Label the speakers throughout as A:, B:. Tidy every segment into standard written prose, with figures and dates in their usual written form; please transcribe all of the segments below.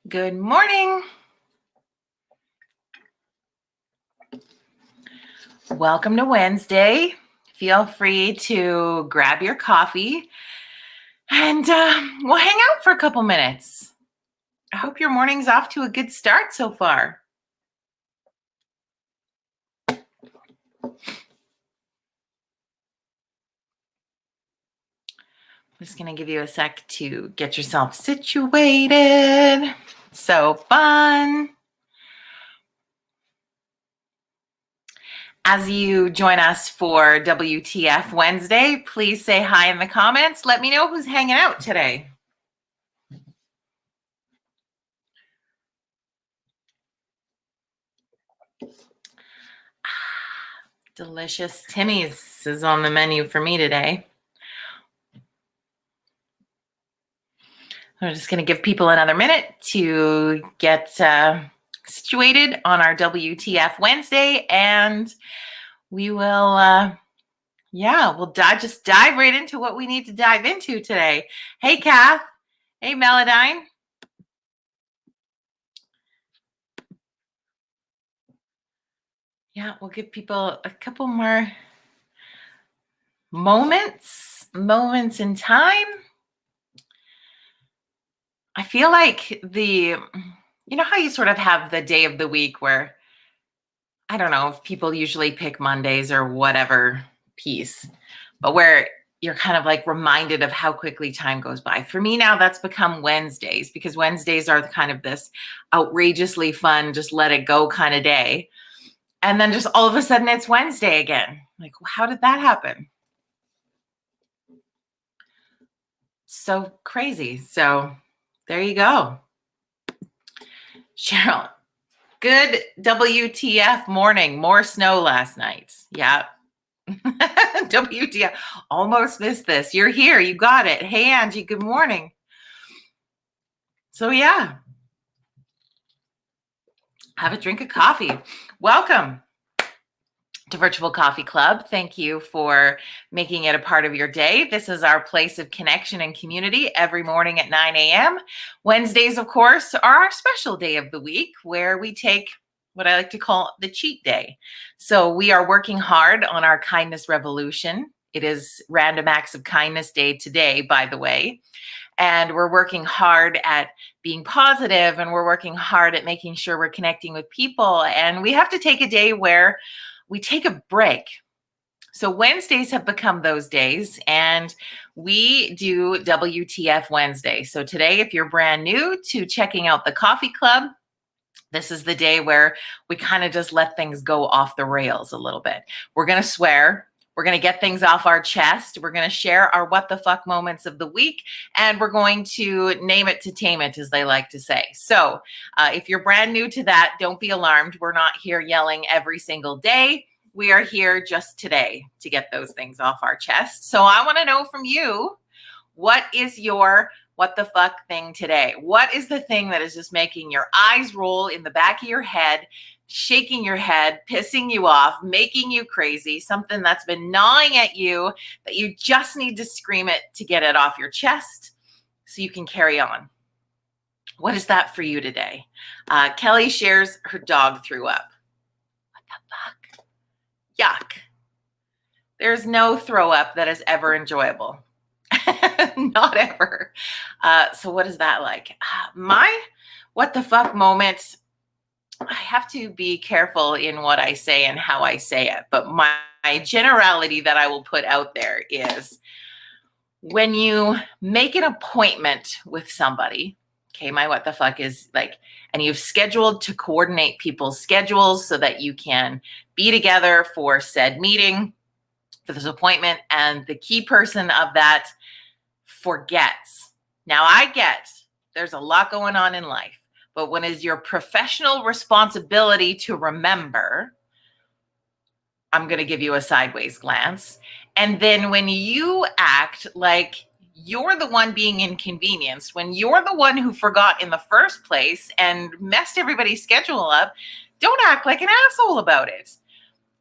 A: Good morning. Welcome to Wednesday. Feel free to grab your coffee and we'll hang out for a couple minutes. I hope your morning's off to a good start so far. I'm just going to give you a sec to get yourself situated. So fun. As you join us for WTF Wednesday, please say hi in the comments. Let me know who's hanging out today. Delicious Timmy's is on the menu for me today. I'm just going to give people another minute to get situated on our WTF Wednesday, and we will, we'll just dive right into what we need to dive into today. Hey, Kath. Hey, Melodyne. Yeah, we'll give people a couple more moments in time. I feel like you know how you sort of have the day of the week where, I don't know if people usually pick Mondays or whatever piece, but where you're kind of like reminded of how quickly time goes by. For me now, that's become Wednesdays, because Wednesdays are kind of this outrageously fun, just let it go kind of day. And then just all of a sudden it's Wednesday again. Like, how did that happen? So crazy. So there you go. Cheryl, good WTF morning. More snow last night. Yeah. WTF. Almost missed this. You're here. You got it. Hey, Angie, good morning. So yeah, have a drink of coffee. Welcome to Virtual Coffee Club. Thank you for making it a part of your day. This is our place of connection and community every morning at 9 a.m. Wednesdays, of course, are our special day of the week where we take what I like to call the cheat day. So we are working hard on our kindness revolution. It is Random Acts of Kindness Day today, by the way. And we're working hard at being positive, and we're working hard at making sure we're connecting with people. And we have to take a day where we take a break. So Wednesdays have become those days, and we do WTF Wednesday. So today, if you're brand new to checking out the coffee club, this is the day where we kind of just let things go off the rails a little bit. We're going to swear. We're going to get things off our chest. We're going to share our what the fuck moments of the week, and we're going to name it to tame it, as they like to say. So if you're brand new to that, don't be alarmed. We're not here yelling every single day. We are here just today to get those things off our chest. So I want to know from you, what is your what the fuck thing today? What is the thing that is just making your eyes roll in the back of your head, shaking your head, pissing you off, making you crazy, something that's been gnawing at you that you just need to scream it to get it off your chest so you can carry on? What is that for you today? Kelly shares her dog threw up. What the fuck? Yuck. There's no throw up that is ever enjoyable. Not ever. So what is that like? My what the fuck moment, I have to be careful in what I say and how I say it, but my generality that I will put out there is when you make an appointment with somebody, okay, my what the fuck is like, and you've scheduled to coordinate people's schedules so that you can be together for said meeting, for this appointment, and the key person of that forgets. Now, I get there's a lot going on in life, but when it's your professional responsibility to remember, I'm going to give you a sideways glance. And then when you act like you're the one being inconvenienced, when you're the one who forgot in the first place and messed everybody's schedule up, don't act like an asshole about it.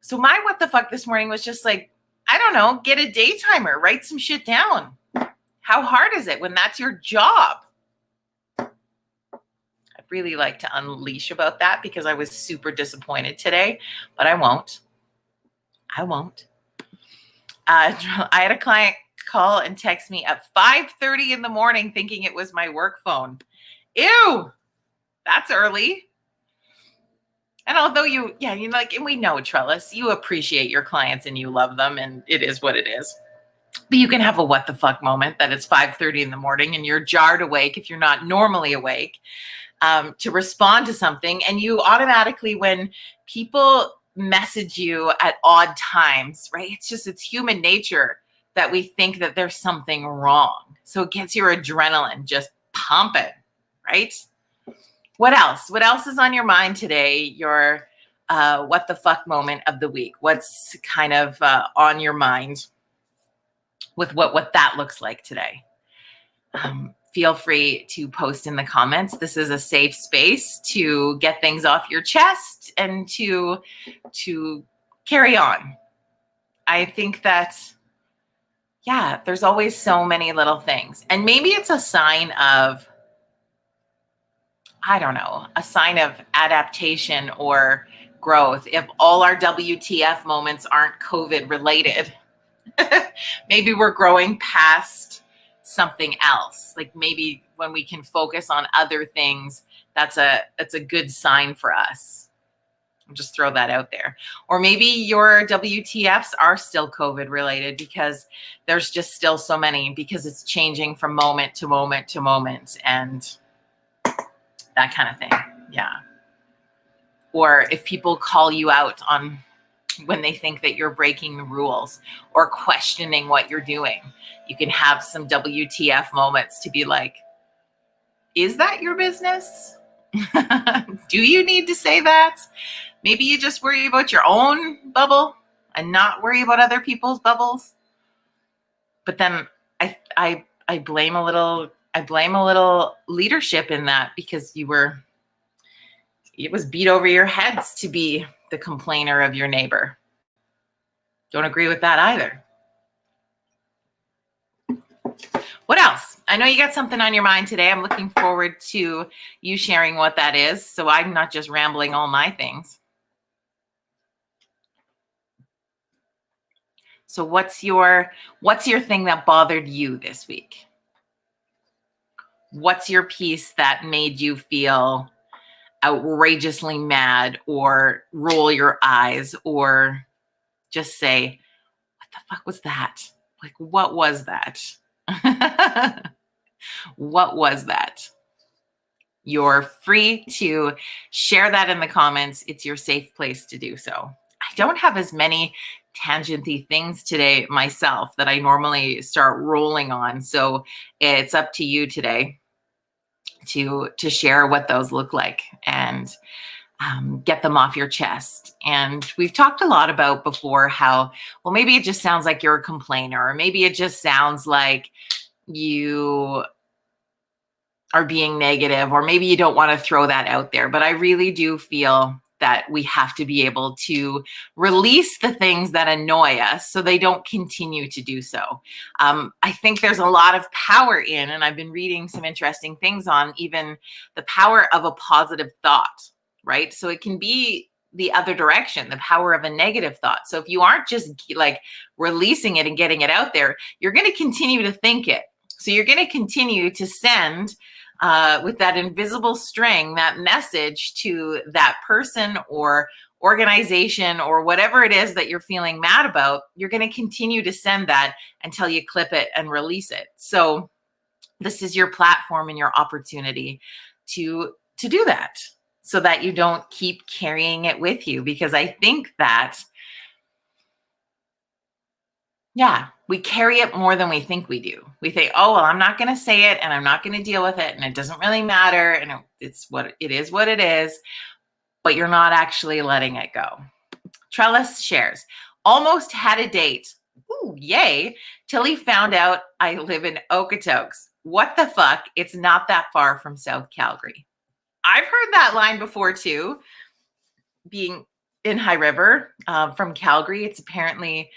A: So my what the fuck this morning was just like, I don't know, get a day timer, write some shit down. How hard is it when that's your job? I really like to unleash about that because I was super disappointed today, but I won't. I had a client call and text me at 5:30 in the morning thinking it was my work phone. Ew, that's early. And although and we know, Trellis, you appreciate your clients and you love them and it is what it is. But you can have a what the fuck moment that it's 5:30 in the morning and you're jarred awake if you're not normally awake to respond to something. And you automatically, when people message you at odd times, right? It's human nature that we think that there's something wrong. So it gets your adrenaline just pumping, right? What else? What else is on your mind today? Your what the fuck moment of the week? What's kind of on your mind with what that looks like today? Feel free to post in the comments. This is a safe space to get things off your chest and to carry on. I think that, yeah, there's always so many little things. And maybe it's a sign of, I don't know, a sign of adaptation or growth. If all our WTF moments aren't COVID related, maybe we're growing past something else. Like maybe when we can focus on other things, that's a good sign for us. I'll just throw that out there. Or maybe your WTFs are still COVID related because there's just still so many, because it's changing from moment to moment to moment and that kind of thing. Yeah. Or if people call you out on when they think that you're breaking the rules or questioning what you're doing, you can have some WTF moments to be like, is that your business? Do you need to say that? Maybe you just worry about your own bubble and not worry about other people's bubbles. But then I blame a little leadership in that, because it was beat over your heads to be the complainer of your neighbor. Don't agree with that either. What else? I know you got something on your mind today. I'm looking forward to you sharing what that is, so I'm not just rambling all my things. So what's your thing that bothered you this week? What's your piece that made you feel outrageously mad, or roll your eyes, or just say, what the fuck was that? Like, what was that? What was that? You're free to share that in the comments. It's your safe place to do so. I don't have as many tangenty things today myself that I normally start rolling on. So it's up to you today to share what those look like and get them off your chest. And we've talked a lot about before how, well, maybe it just sounds like you're a complainer, or maybe it just sounds like you are being negative, or maybe you don't want to throw that out there. But I really do feel that we have to be able to release the things that annoy us so they don't continue to do so. I think there's a lot of power in, and I've been reading some interesting things on even the power of a positive thought, right? So it can be the other direction, the power of a negative thought. So if you aren't just like releasing it and getting it out there, you're going to continue to think it. So you're going to continue to send with that invisible string, that message to that person or organization or whatever it is that you're feeling mad about. You're going to continue to send that until you clip it and release it. So this is your platform and your opportunity to do that, so that you don't keep carrying it with you. Because I think that, yeah, we carry it more than we think we do. We think, oh, well, I'm not going to say it and I'm not going to deal with it and it doesn't really matter and it's what it is, but you're not actually letting it go. Trellis shares, almost had a date. Ooh, yay. Till he found out I live in Okotoks. What the fuck? It's not that far from South Calgary. I've heard that line before too, being in High River from Calgary. It's apparently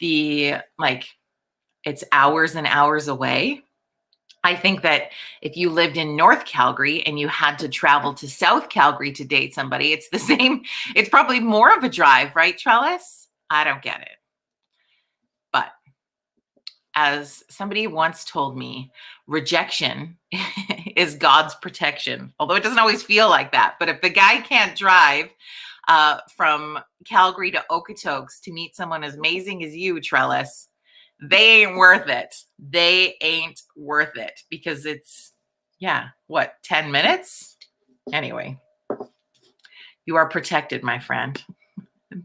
A: it's hours and hours away. I think that if you lived in North Calgary and you had to travel to South Calgary to date somebody, it's the same. It's probably more of a drive, right, Trellis? I don't get it. But as somebody once told me, rejection is God's protection. Although it doesn't always feel like that. But if the guy can't drive from Calgary to Okotoks to meet someone as amazing as you, Trellis, they ain't worth it. They ain't worth it because it's, 10 minutes? Anyway, you are protected, my friend.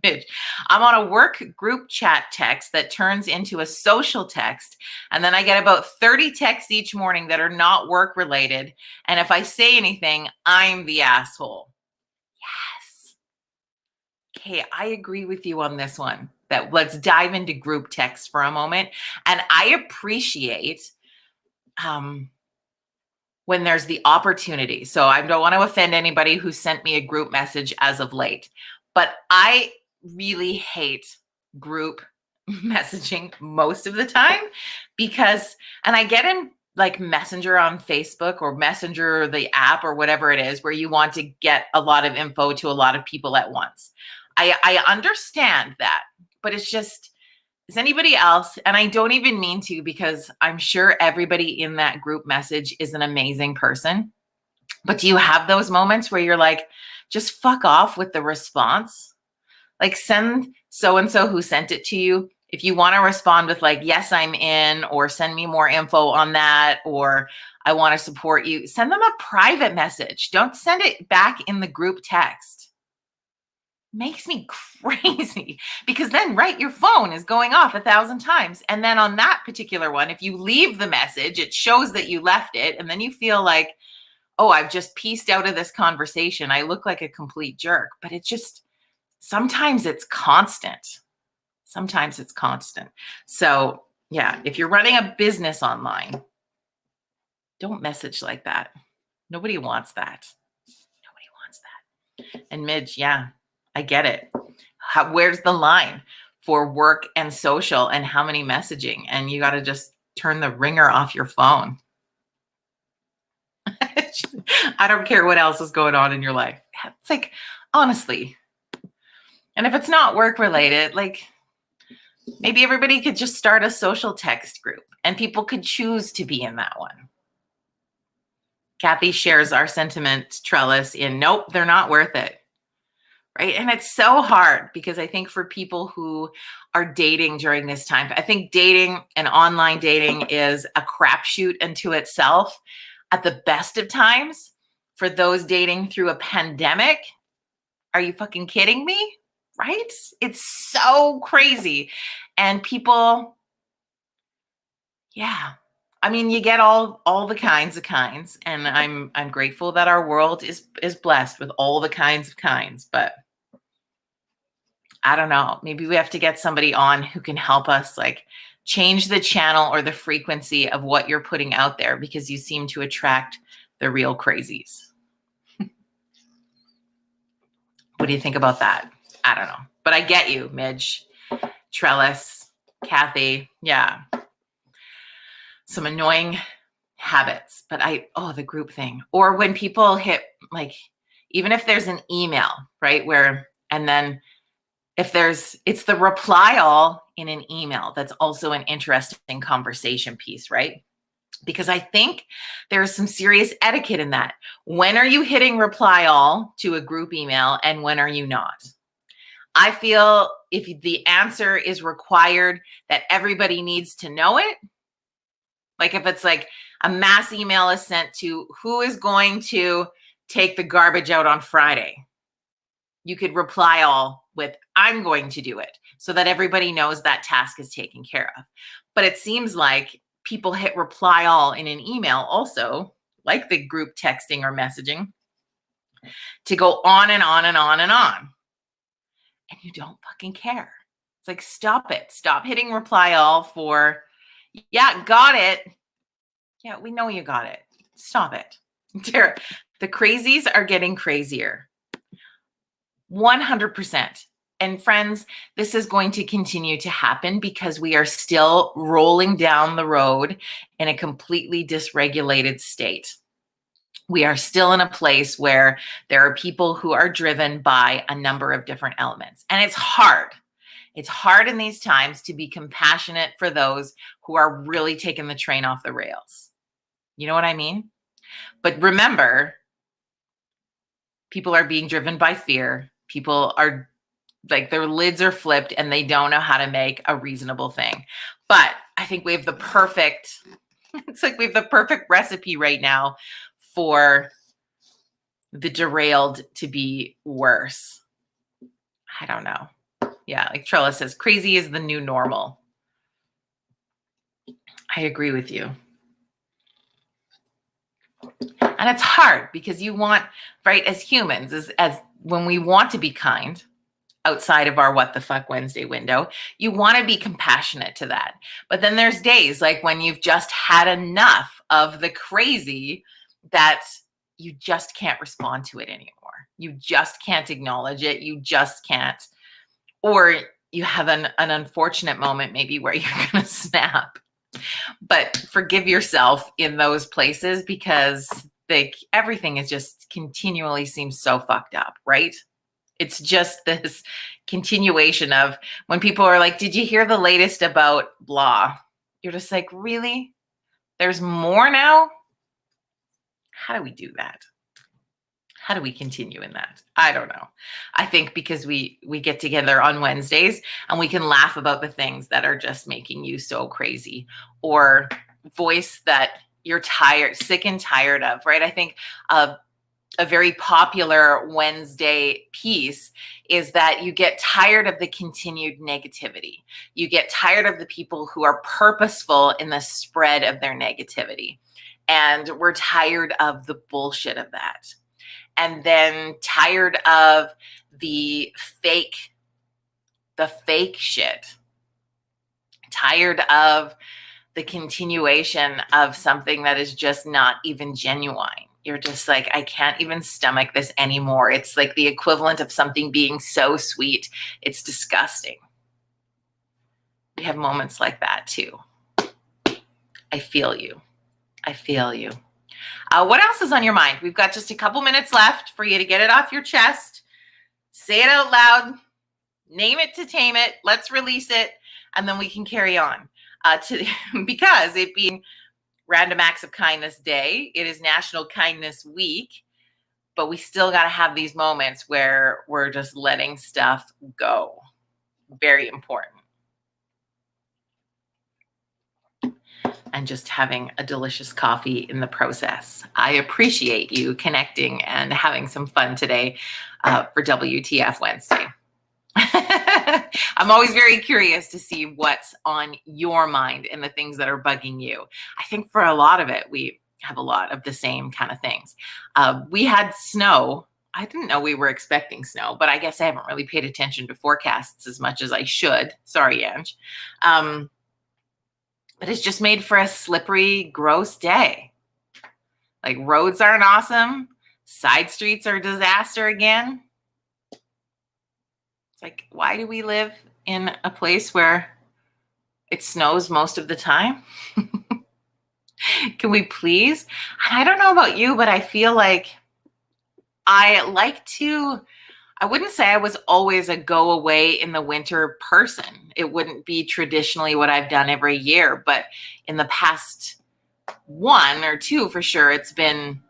A: Mitch, I'm on a work group chat text that turns into a social text. And then I get about 30 texts each morning that are not work related. And if I say anything, I'm the asshole. Yes. Okay, I agree with you on this one. That let's dive into group text for a moment. And I appreciate when there's the opportunity. So I don't want to offend anybody who sent me a group message as of late, but I really hate group messaging most of the time because, and I get in like Messenger on Facebook or Messenger, the app or whatever it is, where you want to get a lot of info to a lot of people at once. I understand that, but it's just, is anybody else, and I don't even mean to because I'm sure everybody in that group message is an amazing person, but do you have those moments where you're like, just fuck off with the response? Like send so-and-so who sent it to you. If you want to respond with like, yes, I'm in, or send me more info on that, or I want to support you, send them a private message. Don't send it back in the group text. Makes me crazy because then, right, your phone is going off 1,000 times. And then on that particular one, if you leave the message, it shows that you left it. And then you feel like, oh, I've just pieced out of this conversation. I look like a complete jerk, but it just, sometimes it's constant. Sometimes it's constant. So yeah, if you're running a business online, don't message like that. Nobody wants that. Nobody wants that. And Midge, yeah, I get it. Where's the line for work and social and how many messaging? And you got to just turn the ringer off your phone. I don't care what else is going on in your life. It's like, honestly. And if it's not work related, like maybe everybody could just start a social text group and people could choose to be in that one. Kathy shares our sentiment, Trellis, in nope, they're not worth it. Right. And it's so hard because I think for people who are dating during this time, I think dating and online dating is a crapshoot unto itself at the best of times. For those dating through a pandemic, are you fucking kidding me? Right? It's so crazy. And people, yeah. I mean, you get all the kinds of kinds. And I'm grateful that our world is blessed with all the kinds of kinds, but I don't know. Maybe we have to get somebody on who can help us like change the channel or the frequency of what you're putting out there because you seem to attract the real crazies. What do you think about that? I don't know. But I get you, Midge, Trellis, Kathy. Yeah. Some annoying habits. But the group thing. Or when people hit like, even if there's an email, right? And then it's the reply all in an email. That's also an interesting conversation piece, right? Because I think there's some serious etiquette in that. When are you hitting reply all to a group email and when are you not? I feel if the answer is required that everybody needs to know it, like if it's like a mass email is sent to who is going to take the garbage out on Friday, you could reply all with, I'm going to do it so that everybody knows that task is taken care of. But it seems like people hit reply all in an email also, like the group texting or messaging, to go on and on and on and on. And you don't fucking care. It's like, stop it. Stop hitting reply all for, yeah, got it. Yeah, we know you got it. Stop it. The crazies are getting crazier. 100%. And friends, this is going to continue to happen because we are still rolling down the road in a completely dysregulated state. We are still in a place where there are people who are driven by a number of different elements. And it's hard. It's hard in these times to be compassionate for those who are really taking the train off the rails. You know what I mean? But remember, people are being driven by fear. People are like their lids are flipped and they don't know how to make a reasonable thing. But I think we have the perfect, it's like we have the perfect recipe right now for the derailed to be worse. I don't know. Yeah, like Trella says, crazy is the new normal. I agree with you. And it's hard because you want, right, as humans, as when we want to be kind outside of our what the fuck Wednesday window, you want to be compassionate to that. But then there's days like when you've just had enough of the crazy that you just can't respond to it anymore. You just can't acknowledge it. You just can't. Or you have an unfortunate moment maybe where you're going to snap. But forgive yourself in those places because everything is just continually seems so fucked up, right? It's just this continuation of when people are like, did you hear the latest about blah? You're just like, really? There's more now? How do we do that? How do we continue in that? I don't know. I think because we get together on Wednesdays and we can laugh about the things that are just making you so crazy or voice that you're tired, sick and tired of, right? I think a very popular Wednesday piece is that you get tired of the continued negativity. You get tired of the people who are purposeful in the spread of their negativity. And we're tired of the bullshit of that. And then tired of the fake shit. Tired of the continuation of something that is just not even genuine. You're just like, I can't even stomach this anymore. It's like the equivalent of something being so sweet. It's disgusting. We have moments like that too. I feel you. I feel you. What else is on your mind? We've got just a couple minutes left for you to get it off your chest. Say it out loud. Name it to tame it. Let's release it. And then we can carry on. Because it being Random Acts of Kindness Day, it is National Kindness Week, but we still got to have these moments where we're just letting stuff go. Very important. And just having a delicious coffee in the process. I appreciate you connecting and having some fun today for WTF Wednesday. I'm always very curious to see what's on your mind and the things that are bugging you. I think for a lot of it, we have a lot of the same kind of things. We had snow. I didn't know we were expecting snow, but I guess I haven't really paid attention to forecasts as much as I should. Sorry, Ange. But it's just made for a slippery, gross day. Like roads aren't awesome. Side streets are a disaster again. It's like, why do we live in a place where it snows most of the time? Can we please? I don't know about you, but I feel like I wouldn't say I was always a go away in the winter person. It wouldn't be traditionally what I've done every year, but in the past 1 or 2 for sure, it's been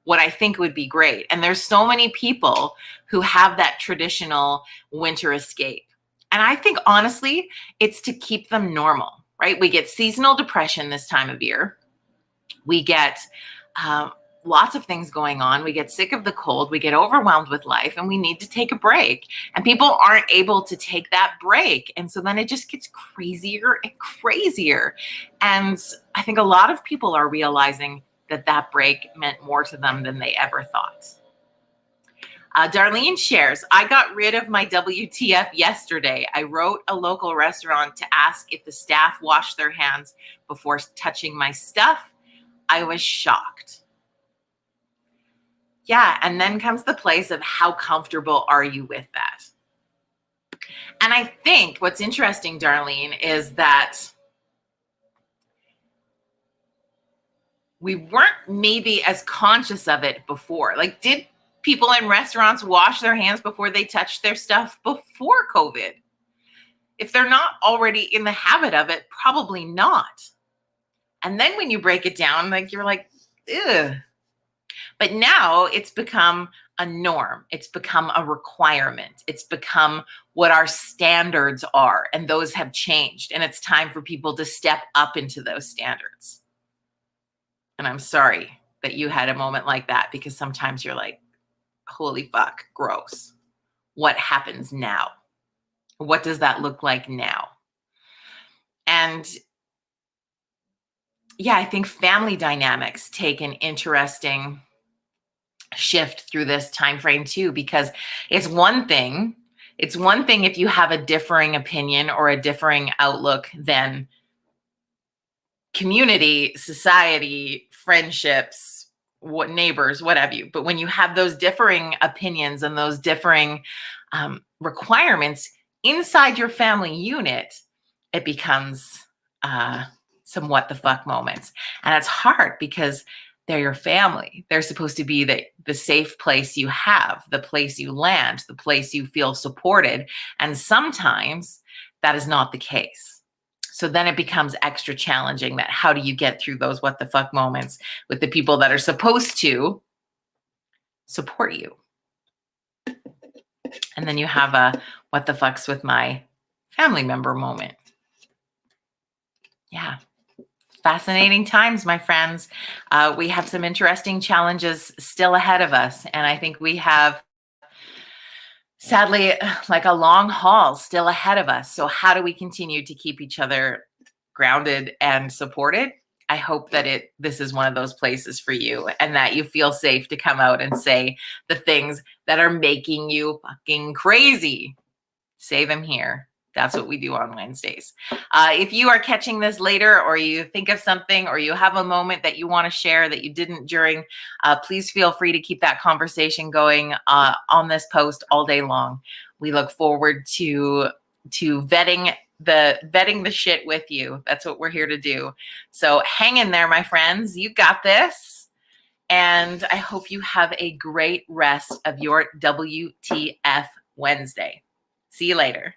A: what I think would be great. And there's so many people who have that traditional winter escape. And I think honestly, it's to keep them normal, right? We get seasonal depression this time of year. We get lots of things going on. We get sick of the cold. We get overwhelmed with life and we need to take a break. And people aren't able to take that break. And so then it just gets crazier and crazier. And I think a lot of people are realizing that break meant more to them than they ever thought. Darlene shares, I got rid of my WTF yesterday. I wrote a local restaurant to ask if the staff washed their hands before touching my stuff. I was shocked. Yeah, and then comes the place of how comfortable are you with that? And I think what's interesting, Darlene, is that we weren't maybe as conscious of it before. Like, did people in restaurants wash their hands before they touched their stuff before COVID? If they're not already in the habit of it, probably not. And then when you break it down, like, you're like, ugh. But now it's become a norm. It's become a requirement. It's become what our standards are. And those have changed. And it's time for people to step up into those standards. And I'm sorry that you had a moment like that, because sometimes you're like, holy fuck, gross. What happens now? What does that look like now? And yeah, I think family dynamics take an interesting shift through this time frame too, because it's one thing if you have a differing opinion or a differing outlook than community, society, friendships, what neighbors, what have you. But when you have those differing opinions and those differing requirements inside your family unit, it becomes some what the fuck moments. And it's hard because they're your family. They're supposed to be the safe place you have, the place you land, the place you feel supported. And sometimes that is not the case. So then it becomes extra challenging that how do you get through those what the fuck moments with the people that are supposed to support you? And then you have a what the fucks with my family member moment. Yeah. Fascinating times, my friends. We have some interesting challenges still ahead of us. And I think we have, sadly, like a long haul still ahead of us. So how do we continue to keep each other grounded and supported? I hope that this is one of those places for you, and that you feel safe to come out and say the things that are making you fucking crazy. Say them here. That's what we do on Wednesdays. If you are catching this later, or you think of something, or you have a moment that you want to share that you didn't during, please feel free to keep that conversation going on this post all day long. We look forward to vetting the shit with you. That's what we're here to do. So hang in there, my friends. You got this. And I hope you have a great rest of your WTF Wednesday. See you later.